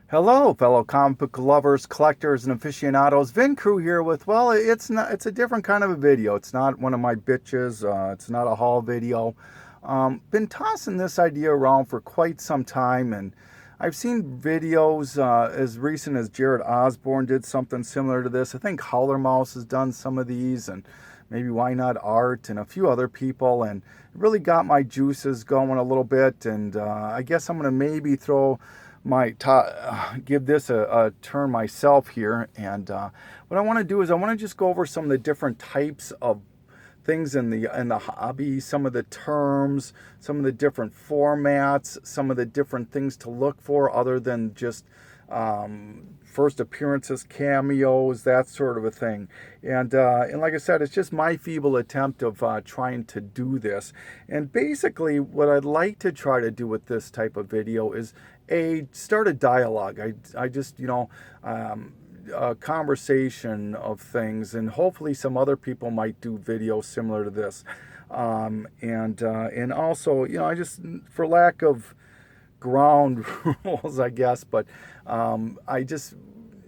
Hello, fellow comic book lovers, collectors, and aficionados. Vin Crew here with, well, it's a different kind of a video. It's not one of my bitches. It's not a haul video. Been tossing this idea around for quite some time, and I've seen videos as recent as Jared Osborne did something similar to this. I think Howler Mouse has done some of these, and maybe Why Not Art, and a few other people, and it really got my juices going a little bit. And I guess I'm gonna maybe give this a turn myself here. And what I want to do is I want to just go over some of the different types of things in the hobby, some of the terms, some of the different formats, some of the different things to look for other than just first appearances, cameos, that sort of a thing. And like I said, it's just my feeble attempt of trying to do this. And basically, what I'd like to try to do with this type of video is start a dialogue. I just a conversation of things, and hopefully some other people might do videos similar to this. And also, I just, for lack of ground rules, I guess, but I just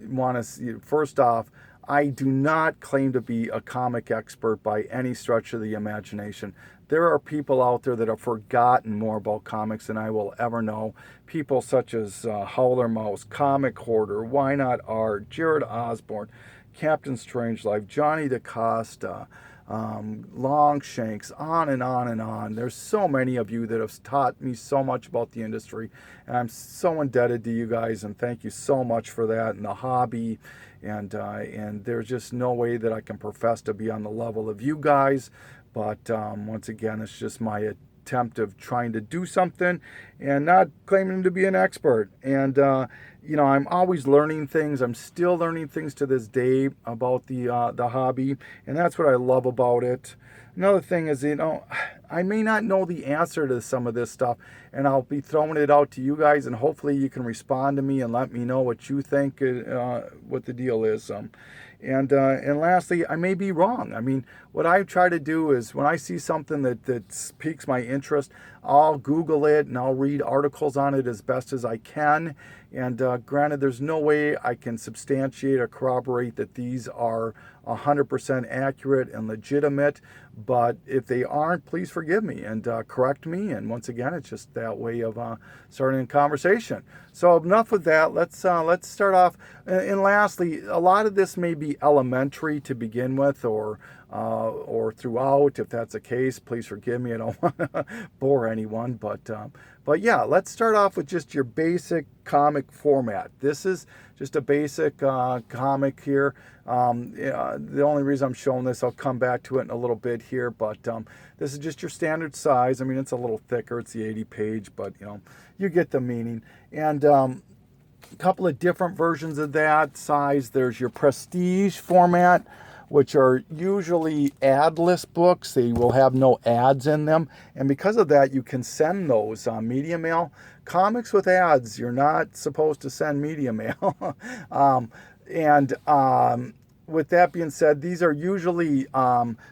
want to see, first off, I do not claim to be a comic expert by any stretch of the imagination. There are people out there that have forgotten more about comics than I will ever know. People such as Howler Mouse, Comic Hoarder, Why Not Art, Jared Osborne, Captain Strangelove, Johnny DaCosta, Longshanks, on and on and on. There's so many of you that have taught me so much about the industry, and I'm so indebted to you guys, and thank you so much for that, and the hobby. And there's just no way that I can profess to be on the level of you guys. But once again, it's just my attempt of trying to do something and not claiming to be an expert. And I'm always learning things. I'm still learning things to this day about the hobby, and that's what I love about it. Another thing is, I may not know the answer to some of this stuff, and I'll be throwing it out to you guys, and hopefully you can respond to me and let me know what you think, what the deal is. And lastly, I may be wrong. I mean, what I try to do is when I see something that piques my interest, I'll Google it and I'll read articles on it as best as I can. And granted, there's no way I can substantiate or corroborate that these are 100% accurate and legitimate. But if they aren't, please forgive me and correct me. And once again, it's just that way of starting a conversation. So enough with that. Let's start off. And lastly, a lot of this may be elementary to begin with, or throughout. If that's the case, please forgive me. I don't want to bore anyone, but yeah, let's start off with just your basic comic format. This is just a basic comic here. The only reason I'm showing this, I'll come back to it in a little bit here, but this is just your standard size. I mean, it's a little thicker. It's the 80 page, but you get the meaning. And a couple of different versions of that size. There's your prestige format, which are usually adless books. They will have no ads in them. And because of that, you can send those media mail. Comics with ads, you're not supposed to send media mail. and with that being said, these are usually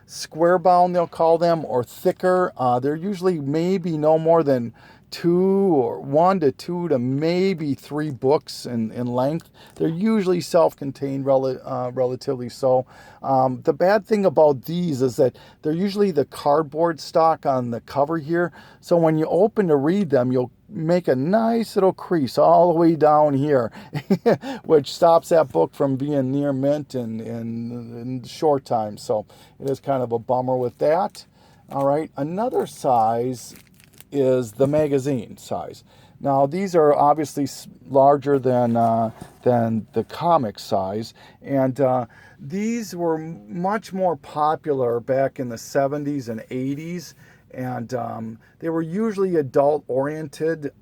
square bound, they'll call them, or thicker. They're usually maybe no more than 1 to 2 to maybe 3 books in length. They're usually self-contained, relatively so. The bad thing about these is that they're usually the cardboard stock on the cover here. So when you open to read them, you'll make a nice little crease all the way down here, which stops that book from being near mint in short time. So it is kind of a bummer with that. All right, another size is the magazine size. Now these are obviously larger than the comic size, and these were much more popular back in the 70s and 80s, and they were usually adult oriented.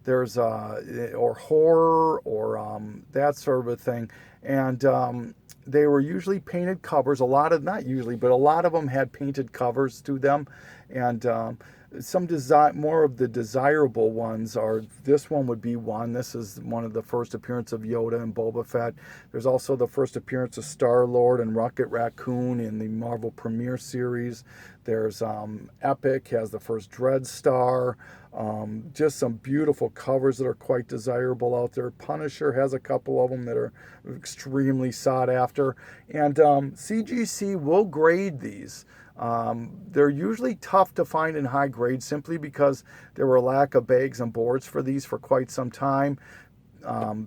There's or horror or that sort of a thing, and they were usually painted covers. Not usually, but a lot of them had painted covers to them, and more of the desirable ones are, this one would be one. This is one of the first appearance of Yoda and Boba Fett. There's also the first appearance of Star-Lord and Rocket Raccoon in the Marvel Premiere series. There's Epic has the first Dread Star. Just some beautiful covers that are quite desirable out there. Punisher has a couple of them that are extremely sought after. And CGC will grade these. They're usually tough to find in high grade simply because there were a lack of bags and boards for these for quite some time.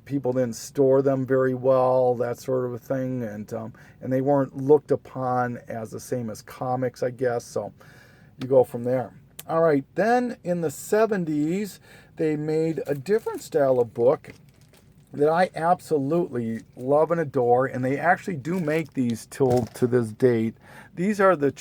People didn't store them very well, that sort of a thing, and they weren't looked upon as the same as comics, I guess. So you go from there. All right, then in the 70s, they made a different style of book that I absolutely love and adore, and they actually do make these till to this date. These are the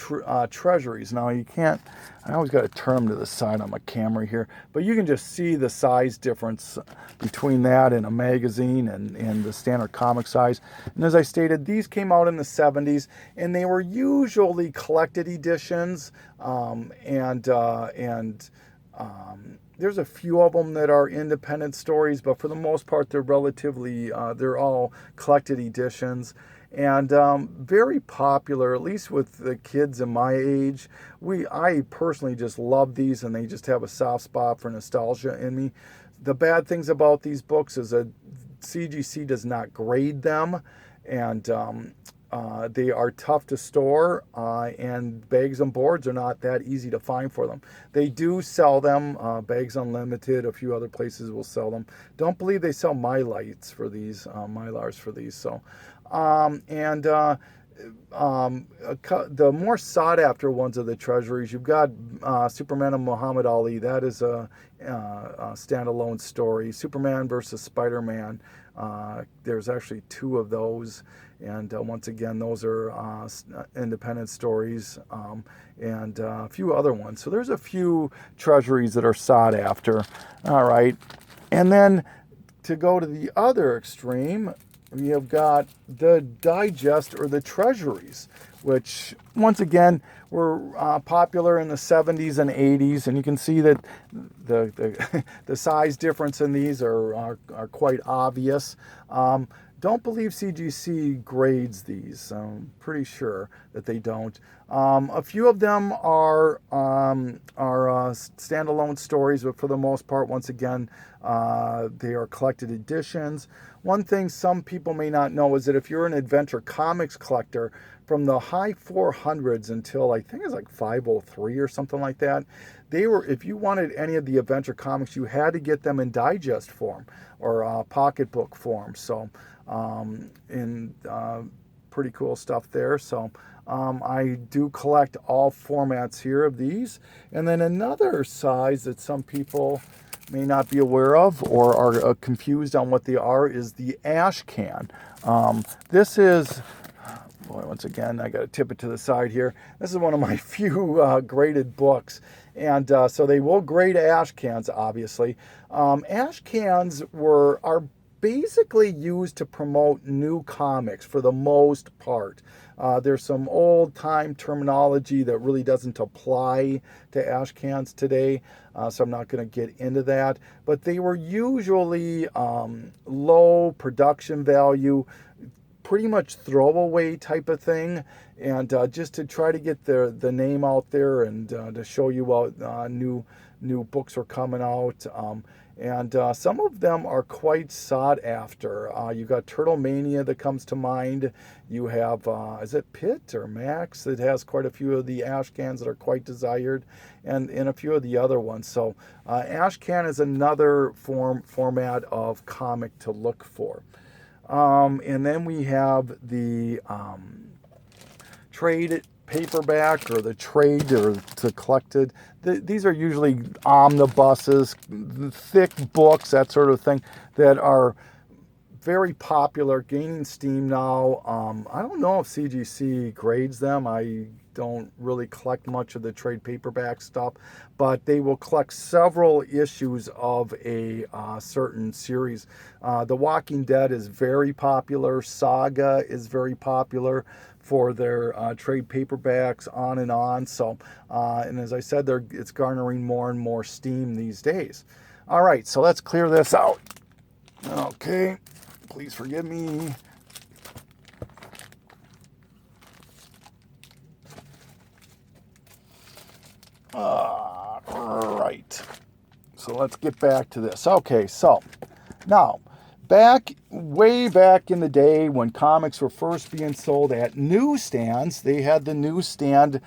treasuries. Now you can't, I always got to turn them to the side on my camera here, but you can just see the size difference between that and a magazine and the standard comic size. And as I stated, these came out in the 70s, and they were usually collected editions, there's a few of them that are independent stories, but for the most part, they're relatively, they're all collected editions. And very popular, at least with the kids in my age. I personally just love these, and they just have a soft spot for nostalgia in me. The bad things about these books is that CGC does not grade them, and they are tough to store, and Bags and Boards are not that easy to find for them. They do sell them, Bags Unlimited, a few other places will sell them. Don't believe they sell Mylars for these. So, the more sought after ones of the treasuries, you've got Superman and Muhammad Ali. That is a standalone story. Superman versus Spider-Man. There's actually two of those, and once again, those are independent stories, and a few other ones. So there's a few treasuries that are sought after. All right, and then to go to the other extreme, we have got the digest or the treasuries, which once again were popular in the 70s and 80s, and you can see that the size difference in these are quite obvious. Don't believe CGC grades these. I'm pretty sure that they don't. A few of them are standalone stories, but for the most part, once again, they are collected editions. One thing some people may not know is that if you're an Adventure Comics collector, from the high 400s until I think it's like 503 or something like that, they were, if you wanted any of the Adventure Comics, you had to get them in digest form or pocketbook form. So, pretty cool stuff there. So, I do collect all formats here of these. And then another size that some people may not be aware of or are confused on what they are is the ash can. This is, boy, once again, I got to tip it to the side here. This is one of my few graded books. And so they will grade ash cans, obviously. Ash cans are basically used to promote new comics for the most part. There's some old-time terminology that really doesn't apply to ash cans today, so I'm not going to get into that. But they were usually low production value, pretty much throwaway type of thing, and just to try to get the name out there and to show you what new books are coming out. And some of them are quite sought after. You got Turtle Mania that comes to mind. You have, is it Pitt or Max that has quite a few of the ash cans that are quite desired, and a few of the other ones. So ash can is another format of comic to look for. And then we have the trade paperback or the trade or the collected. These are usually omnibuses, thick books, that sort of thing, that are very popular, gaining steam now. I don't know if CGC grades them. I don't really collect much of the trade paperback stuff, but they will collect several issues of a certain series. The Walking Dead is very popular. Saga is very popular. for their trade paperbacks, on and on. So, and as I said, it's garnering more and more steam these days. All right, so let's clear this out. Okay, please forgive me. Right. So let's get back to this. Okay, so now, way back in the day when comics were first being sold at newsstands, they had the newsstand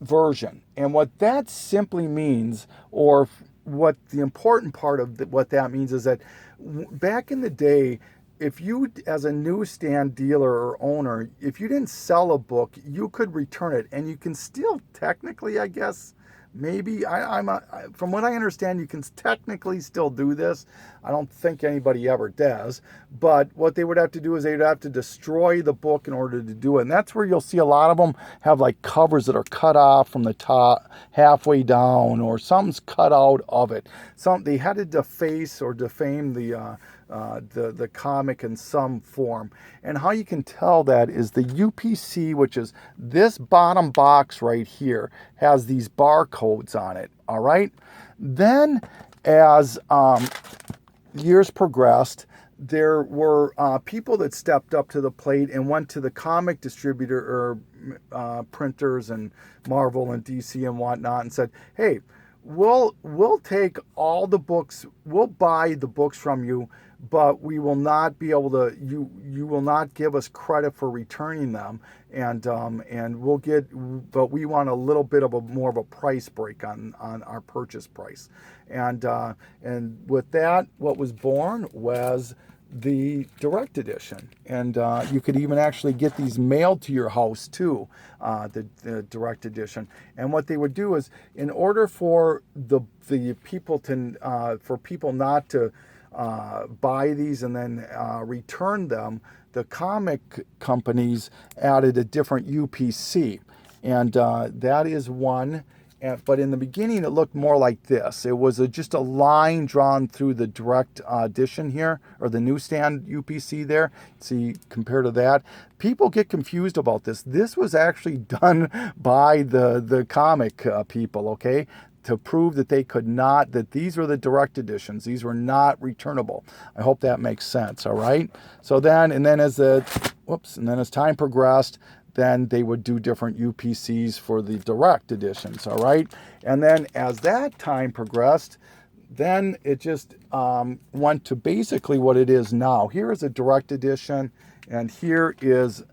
version. And what that simply means, or what the important part of what that means, is that back in the day, if you, as a newsstand dealer or owner, if you didn't sell a book, you could return it, and you can still technically, I guess, maybe, from what I understand, you can technically still do this. I don't think anybody ever does, but what they would have to do is they'd have to destroy the book in order to do it. And that's where you'll see a lot of them have like covers that are cut off from the top halfway down, or something's cut out of it. They had to deface or defame the comic in some form. And how you can tell that is the UPC, which is this bottom box right here, has these barcodes on it. All right. Then as years progressed, there were people that stepped up to the plate and went to the comic distributor or printers and Marvel and DC and whatnot and said, hey, we'll take all the books, we'll buy the books from you, but we will not be able to, you will not give us credit for returning them, and we'll get, but we want a little bit of more of a price break on our purchase price. And with that, what was born was the direct edition, and you could even actually get these mailed to your house too, the direct edition. And what they would do is, in order for the people to for people not to buy these and then return them, the comic companies added a different UPC, and that is one. But in the beginning, it looked more like this. It was just a line drawn through the direct edition here, or the newsstand UPC there. See, compared to that, people get confused about this. This was actually done by the comic people, okay, to prove that they could not, that these were the direct editions. These were not returnable. I hope that makes sense, all right? So then, and then as time progressed, then they would do different UPCs for the direct editions, all right? And then as that time progressed, then it just went to basically what it is now. Here is a direct edition, and here is,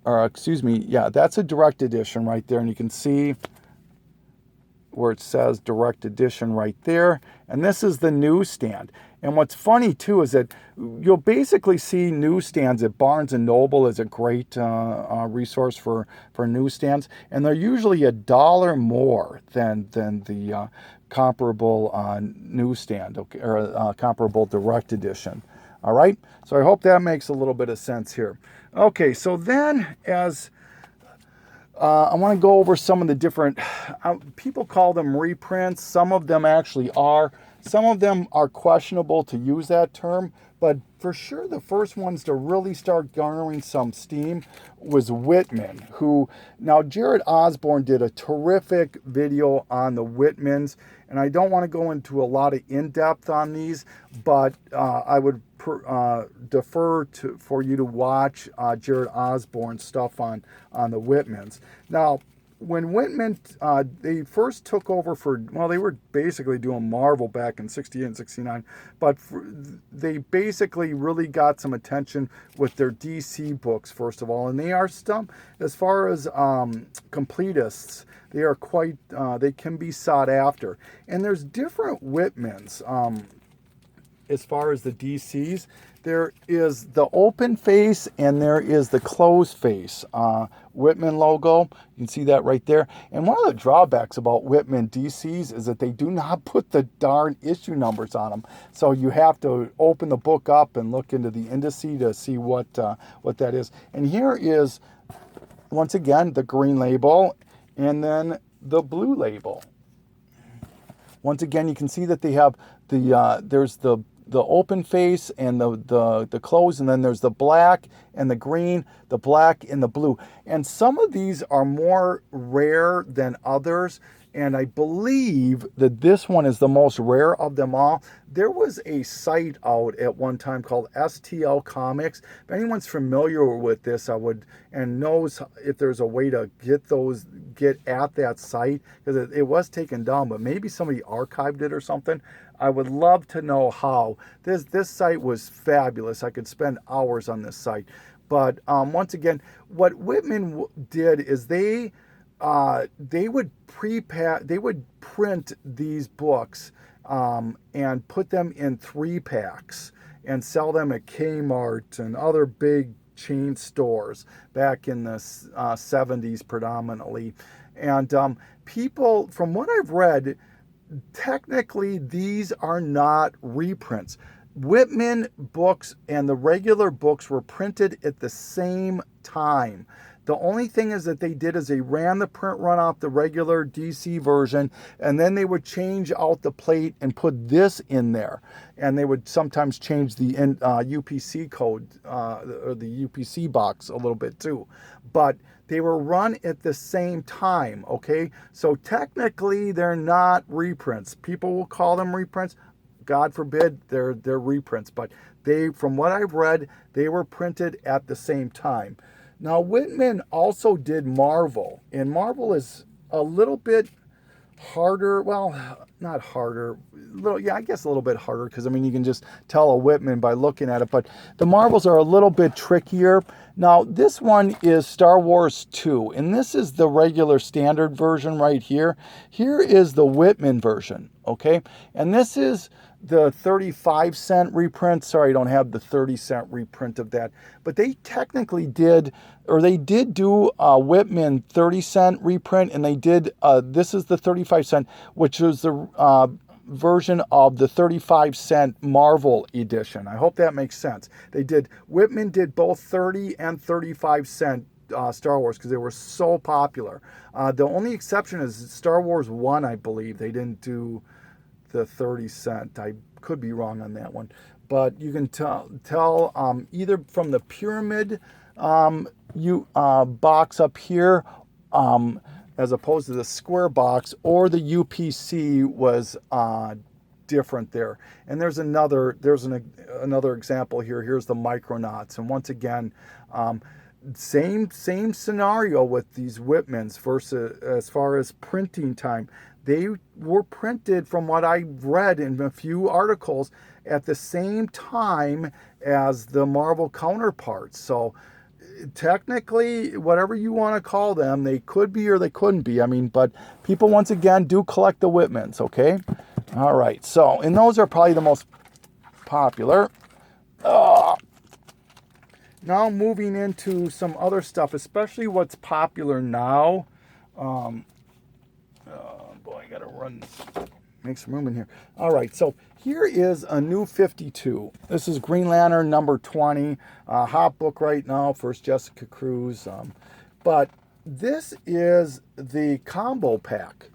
that's a direct edition right there, and you can see where it says direct edition right there. And this is the newsstand. And what's funny too is that you'll basically see newsstands at Barnes & Noble is a great resource for newsstands. And they're usually $1 more than the comparable newsstand, okay, or comparable direct edition. All right. So I hope that makes a little bit of sense here. Okay. So then as I want to go over some of the different, people call them reprints. Some of them actually are. Some of them are questionable to use that term, but for sure the first ones to really start garnering some steam was Whitman, who, now Jared Osborne did a terrific video on the Whitmans, and I don't want to go into a lot of in-depth on these, but I would defer for you to watch Jared Osborne's stuff on the Whitmans. Now, when Whitman, they first took over they were basically doing Marvel back in 68 and 69, but they basically really got some attention with their DC books, first of all, and they are as far as completists, they are quite, they can be sought after. And there's different Whitmans. As far as the DCs, there is the open face and there is the closed face Whitman logo. You can see that right there. And one of the drawbacks about Whitman DCs is that they do not put the darn issue numbers on them. So you have to open the book up and look into the indice to see what that is. And here is, once again, the green label and then the blue label. Once again, you can see that they have there's the the open face and the closed, and then there's the black and the green, the black and the blue. And some of these are more rare than others. And I believe that this one is the most rare of them all. There was a site out at one time called STL Comics. If anyone's familiar with this, and knows if there's a way to get at that site, because it was taken down, but maybe somebody archived it or something. I would love to know how. This site was fabulous. I could spend hours on this site. But once again, what Whitman did is they would print these books and put them in 3-packs and sell them at Kmart and other big chain stores back in the 70s predominantly. And people, from what I've read, technically these are not reprints. Whitman books and the regular books were printed at the same time. The only thing is that they did is they ran the print run off the regular DC version, and then they would change out the plate and put this in there. And they would sometimes change the UPC code or the UPC box a little bit too. But they were run at the same time, okay? So technically they're not reprints. People will call them reprints. God forbid they're reprints. But they, from what I've read, they were printed at the same time. Now, Whitman also did Marvel, and Marvel is a little bit harder. Well, not harder. I guess a little bit harder, because, I mean, you can just tell a Whitman by looking at it. But the Marvels are a little bit trickier. Now, this one is Star Wars 2, and this is the regular standard version right here. Here is the Whitman version, okay? And this is the 35-cent reprint. Sorry, I don't have the 30-cent reprint of that. But they technically did do a Whitman 30-cent reprint, and they did, this is the 35-cent, which was the version of the 35-cent Marvel edition. I hope that makes sense. Whitman did both 30 and 35-cent Star Wars because they were so popular. The only exception is Star Wars 1, I believe. They didn't do the 30-cent. I could be wrong on that one. But you can tell either from the pyramid box up here, as opposed to the square box, or the UPC was different there. And there's another example here. Here's the Micronauts, and once again, same scenario with these Whitmans versus as far as printing time. They were printed, from what I read in a few articles, at the same time as the Marvel counterparts. So technically, whatever you want to call them, they could be or they couldn't be. I mean, but people, once again, do collect the Whitmans, okay? All right, so, and those are probably the most popular. Now moving into some other stuff, especially what's popular now. Boy, I gotta run, make some room in here. All right, so here is a new 52. This is Green Lantern number 20. Hot book right now, first Jessica Cruz. But this is the combo pack,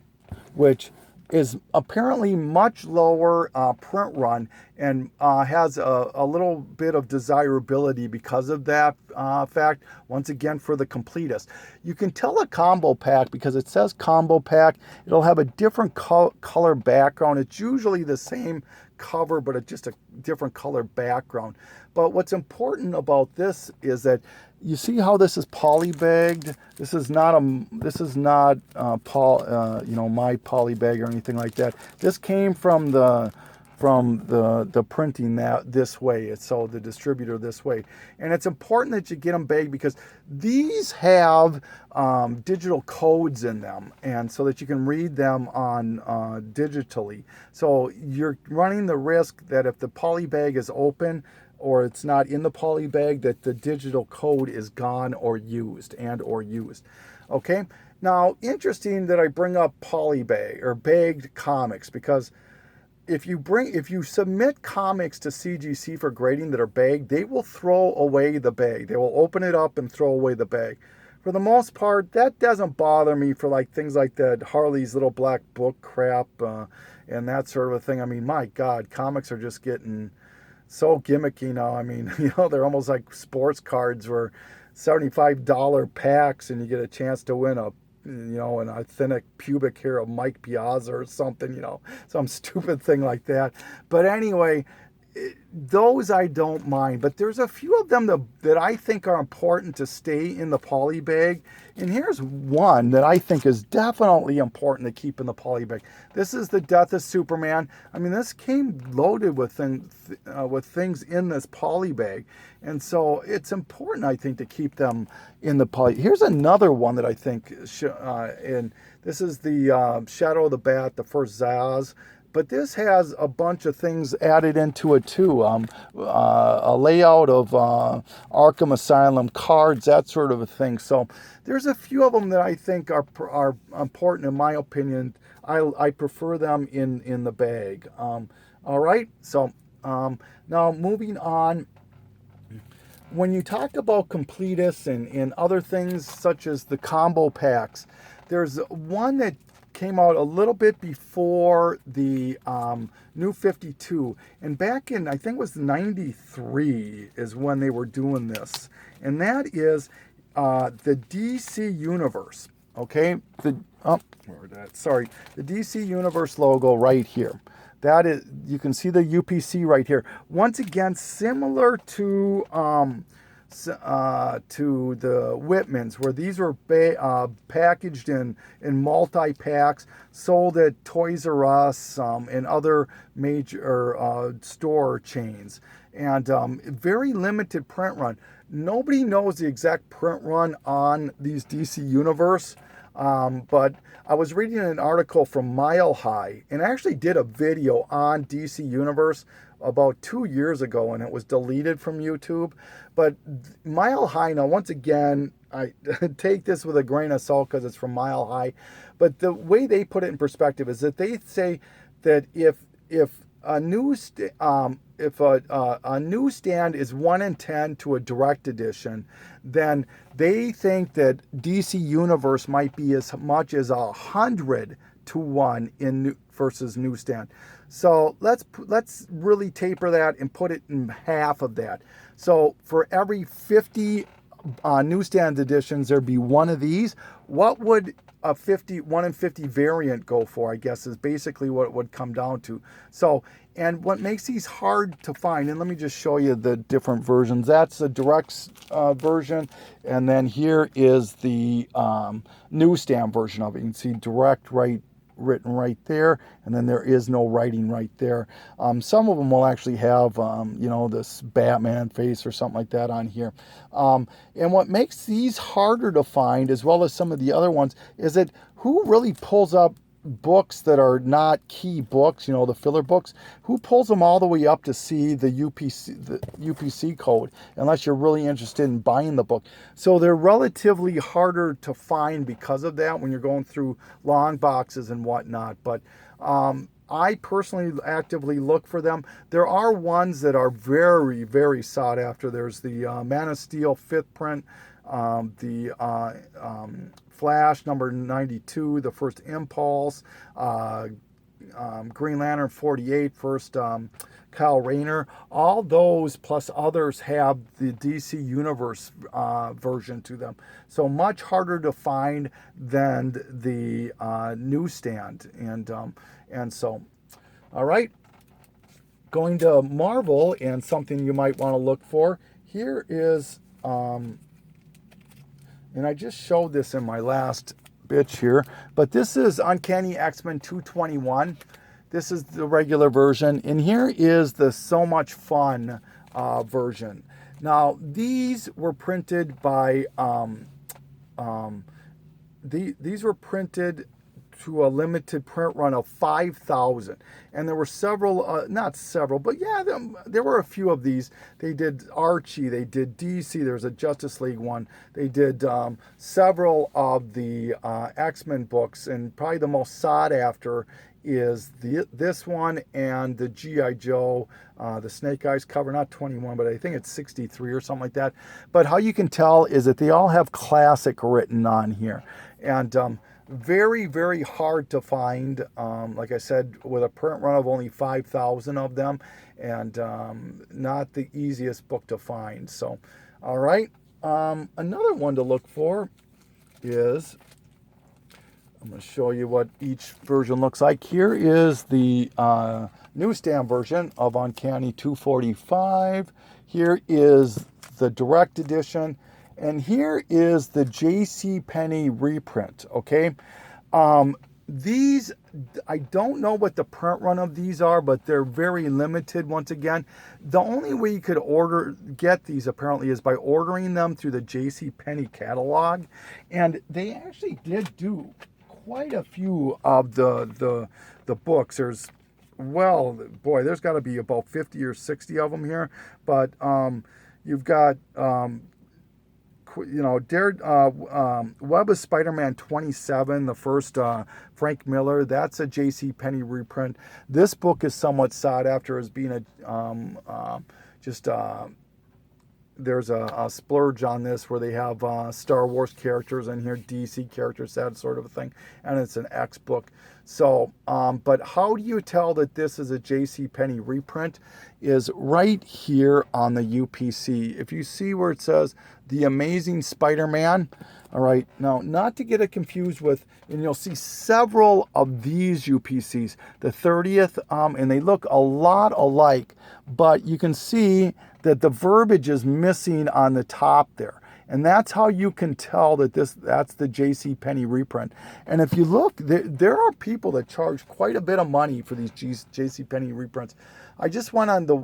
which is apparently much lower print run and has a little bit of desirability because of that fact. Once again, for the completist, you can tell a combo pack because it says combo pack. It'll have a different color background. It's usually the same cover, but it's just a different color background. But what's important about this is that you see how this is polybagged. This is not my polybag or anything like that. This came from the printing this way. It's sold the distributor this way, and it's important that you get them bagged because these have digital codes in them, and so that you can read them on digitally. So you're running the risk that if the polybag is open or it's not in the poly bag, that the digital code is gone or used. Okay, now interesting that I bring up polybag or bagged comics, because if you submit comics to CGC for grading that are bagged, they will throw away the bag. They will open it up and throw away the bag. for the most part, that doesn't bother me for like things like that Harley's Little Black Book crap and that sort of a thing. I mean, my God, comics are just getting so gimmicky now. I mean, they're almost like sports cards where $75 packs and you get a chance to win an authentic pubic hair of Mike Piazza or something, some stupid thing like that. But anyway, those I don't mind, but there's a few of them that I think are important to stay in the poly bag. And here's one that I think is definitely important to keep in the poly bag. This is the Death of Superman. I mean, this came loaded with things in this poly bag. And so it's important, I think, to keep them in the poly. Here's another one that I think, and this is the Shadow of the Bat, the first Zaz. But this has a bunch of things added into it too. A layout of Arkham Asylum cards, that sort of a thing. So there's a few of them that I think are important in my opinion. I prefer them in the bag. All right. So now moving on. When you talk about completists and other things such as the combo packs, there's one that came out a little bit before the New 52, and back in, I think it was 93 is when they were doing this, and that is the DC Universe, okay? The DC Universe logo right here. That is, you can see the UPC right here. Once again, similar to the Whitmans, where these were packaged in multi-packs, sold at Toys R Us and other major store chains. And very limited print run. Nobody knows the exact print run on these DC Universe. But I was reading an article from Mile High, and I actually did a video on DC Universe about 2 years ago, and it was deleted from YouTube. But Mile High, now once again, I take this with a grain of salt because it's from Mile High, but the way they put it in perspective is that they say that if a newsstand is 1 in 10 to a direct edition, then they think that DC Universe might be as much as 100 to 1 versus Newsstand. So let's really taper that and put it in half of that. So for every 50 Newsstand editions, there'd be one of these. What would a 1 in 50 variant go for, I guess, is basically what it would come down to. So, and what makes these hard to find, and let me just show you the different versions. That's the direct version, and then here is the Newsstand version of it. You can see direct written right there, and then there is no writing right there. Some of them will actually have, this Batman face or something like that on here. And what makes these harder to find, as well as some of the other ones, is that who really pulls up books that are not key books, the filler books? Who pulls them all the way up to see the UPC code, unless you're really interested in buying the book? So they're relatively harder to find because of that when you're going through long boxes and whatnot. But I personally actively look for them. There are ones that are very, very sought after. There's the Man of Steel 5th print, the Flash number 92, the first Impulse, Green Lantern 48, first Kyle Rayner. All those plus others have the DC Universe version to them. So much harder to find than the Newsstand. And so, all right, going to Marvel, and something you might want to look for. Here is, and I just showed this in my last bitch here, but this is Uncanny X-Men 221. This is the regular version, and here is the So Much Fun version. Now, these were printed by, these were printed to a limited print run of 5,000. And there were several, not several, but yeah, there were a few of these. They did Archie, they did DC, there's a Justice League one. They did several of the X-Men books, and probably the most sought after is this one and the G.I. Joe, the Snake Eyes cover, not 21, but I think it's 63 or something like that. But how you can tell is that they all have classic written on here. And very, very hard to find. Like I said, with a print run of only 5,000 of them, and not the easiest book to find. So, all right. Another one to look for is, I'm going to show you what each version looks like. Here is the newsstand version of Uncanny 245. Here is the direct edition. And here is the J.C. Penney reprint, okay? These, I don't know what the print run of these are, but they're very limited once again. The only way you could get these apparently is by ordering them through the J.C. Penney catalog. And they actually did do quite a few of the books. There's, well, boy, there's got to be about 50 or 60 of them here. But you've got... Web of Spider-Man 27, the first Frank Miller, that's a J.C. Penney reprint. This book is somewhat sought after as being there's a splurge on this where they have Star Wars characters in here, DC characters, that sort of a thing, and it's an X book. So, but how do you tell that this is a J.C. Penney reprint? Is right here on the UPC. If you see where it says The Amazing Spider-Man, all right, now not to get it confused with, and you'll see several of these UPCs, the 30th, and they look a lot alike, but you can see that the verbiage is missing on the top there. And that's how you can tell that that's the J.C. Penney reprint. And if you look, there are people that charge quite a bit of money for these J.C. Penney reprints. I just went on the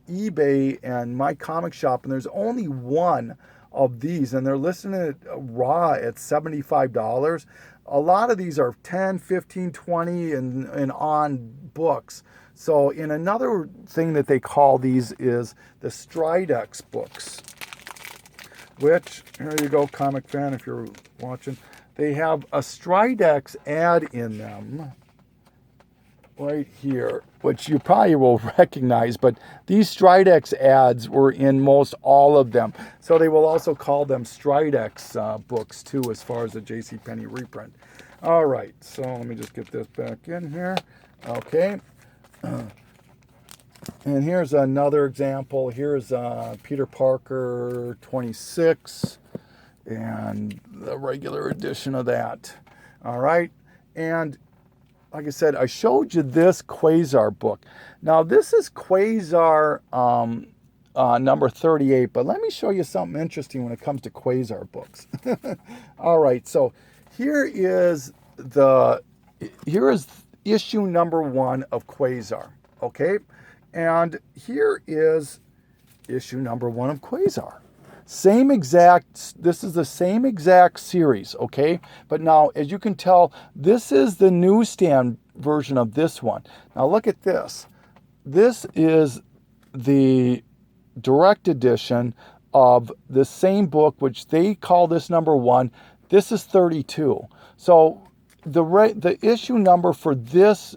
eBay and My Comic Shop, and there's only one of these, and they're listing it raw at $75. A lot of these are 10, 15, 20, and on books. So, in another thing that they call these is the Stridex books, which, here you go, comic fan, if you're watching, they have a Stridex ad in them right here, which you probably will recognize, but these Stridex ads were in most all of them. So they will also call them Stridex books too, as far as the J.C. Penney reprint. All right, so let me just get this back in here. Okay. And here's another example. Here's Peter Parker 26 and the regular edition of that. All right. And like I said, I showed you this Quasar book. Now, this is Quasar number 38, but let me show you something interesting when it comes to Quasar books. All right. So here is issue number 1 of Quasar. Okay. And here is issue number 1 of Quasar. This is the same exact series, okay? But now, as you can tell, this is the newsstand version of this one. Now look at this. This is the direct edition of the same book, which they call this number 1. This is 32. So the issue number for this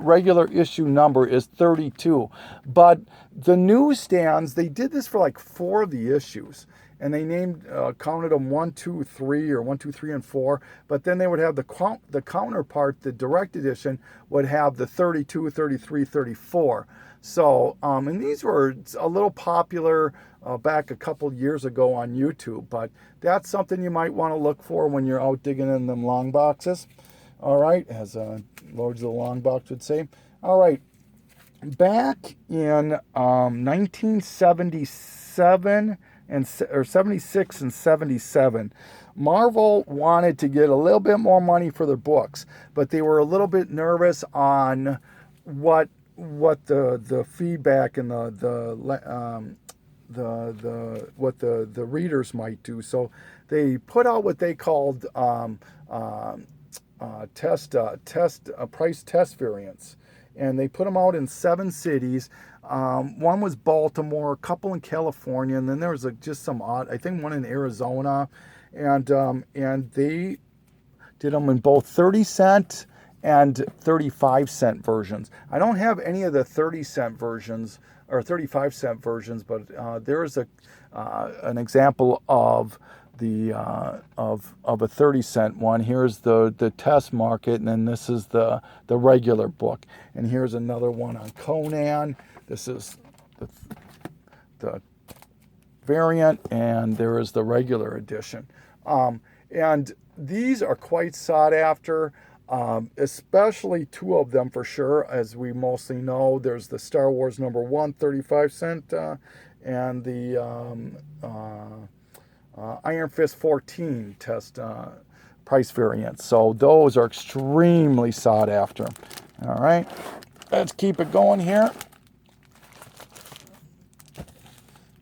regular issue number is 32, but the newsstands, they did this for like 4 of the issues, and they counted them 1, 2, 3, or 1, 2, 3, and 4. But then they would have the counterpart, the direct edition, would have the 32, 33, 34. So, and these were a little popular back a couple years ago on YouTube, but that's something you might want to look for when you're out digging in them long boxes. All right, as Lords of the Long Box would say. All right, back in 1977 or 76 and 77, Marvel wanted to get a little bit more money for their books, but they were a little bit nervous on what the feedback and what the readers might do. So they put out what they called price test variants, and they put them out in 7 cities. One was Baltimore, a couple in California, and then there was just some odd, I think one in Arizona, and they did them in both 30 cent and 35-cent versions. I don't have any of the 30-cent versions or 35-cent versions, but there's an example of the of a 30-cent one. Here's the test market, and then this is the regular book. And here's another one on Conan. This is the variant, and there is the regular edition. And these are quite sought after, especially two of them for sure, as we mostly know. There's the Star Wars #1 35-cent, and the Iron Fist 14 test price variants. So those are extremely sought after. All right, let's keep it going here.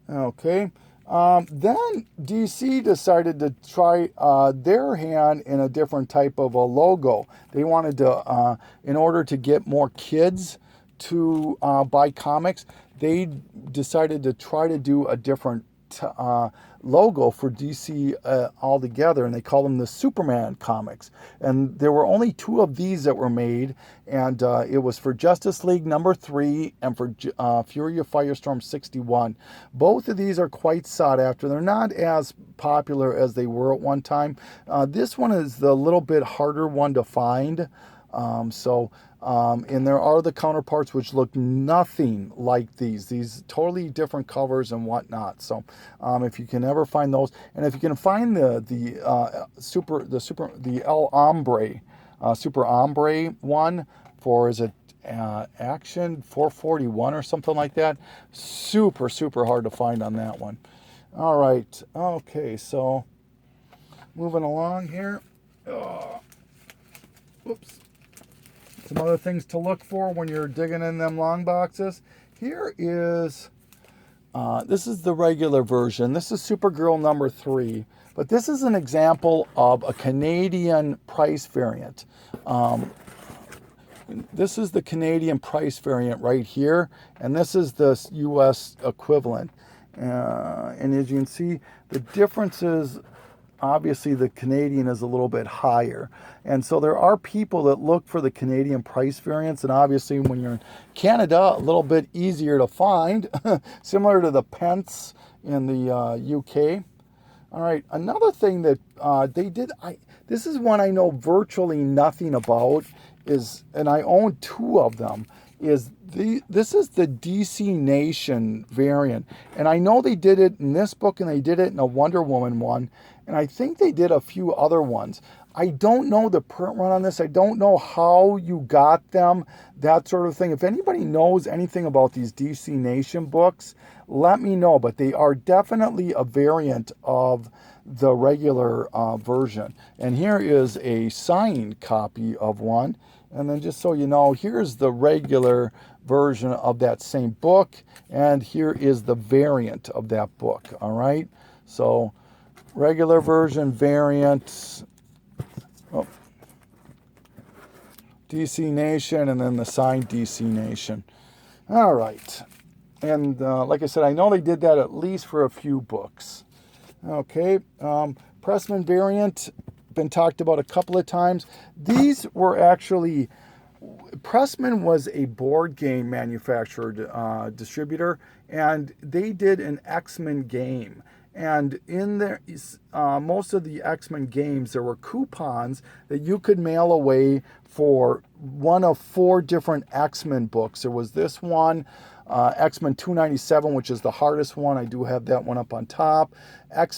Okay. Then DC decided to try their hand in a different type of a logo. They wanted to, in order to get more kids to buy comics, they decided to try to do a different logo for DC altogether, and they call them the Superman comics. And there were only 2 of these that were made, and it was for Justice League #3 and for Fury of Firestorm 61. Both of these are quite sought after. They're not as popular as they were at one time. This one is the little bit harder one to find. And there are the counterparts which look nothing like these totally different covers and whatnot. So if you can ever find those, and if you can find the El Hombre Super Hombre one for, is it Action 441 or something like that, super hard to find on that one. All right, okay, so moving along here. Whoops. Some other things to look for when you're digging in them long boxes. Here is, this is the regular version. This is Supergirl #3. But this is an example of a Canadian price variant. This is the Canadian price variant right here. And this is the US equivalent. And as you can see, the differences, obviously the Canadian is a little bit higher. And so there are people that look for the Canadian price variants, and obviously when you're in Canada, a little bit easier to find, similar to the pence in the UK. All right, another thing that they did, this is one I know virtually nothing about, and I own 2 of them, this is the DC Nation variant. And I know they did it in this book, and they did it in a Wonder Woman one, and I think they did a few other ones. I don't know the print run on this. I don't know how you got them, that sort of thing. If anybody knows anything about these DC Nation books, let me know. But they are definitely a variant of the regular version. And here is a signed copy of one. And then just so you know, here's the regular version of that same book. And here is the variant of that book. All right. So regular version, variant, DC Nation, and then the signed DC Nation. All right. And like I said, I know they did that at least for a few books. Okay. Pressman variant, been talked about a couple of times. These were actually, Pressman was a board game manufacturer, distributor, and they did an X-Men game. And in there, most of the X-Men games, there were coupons that you could mail away for one of 4 different X-Men books. There was this one, X-Men 297, which is the hardest one. I do have that one up on top. X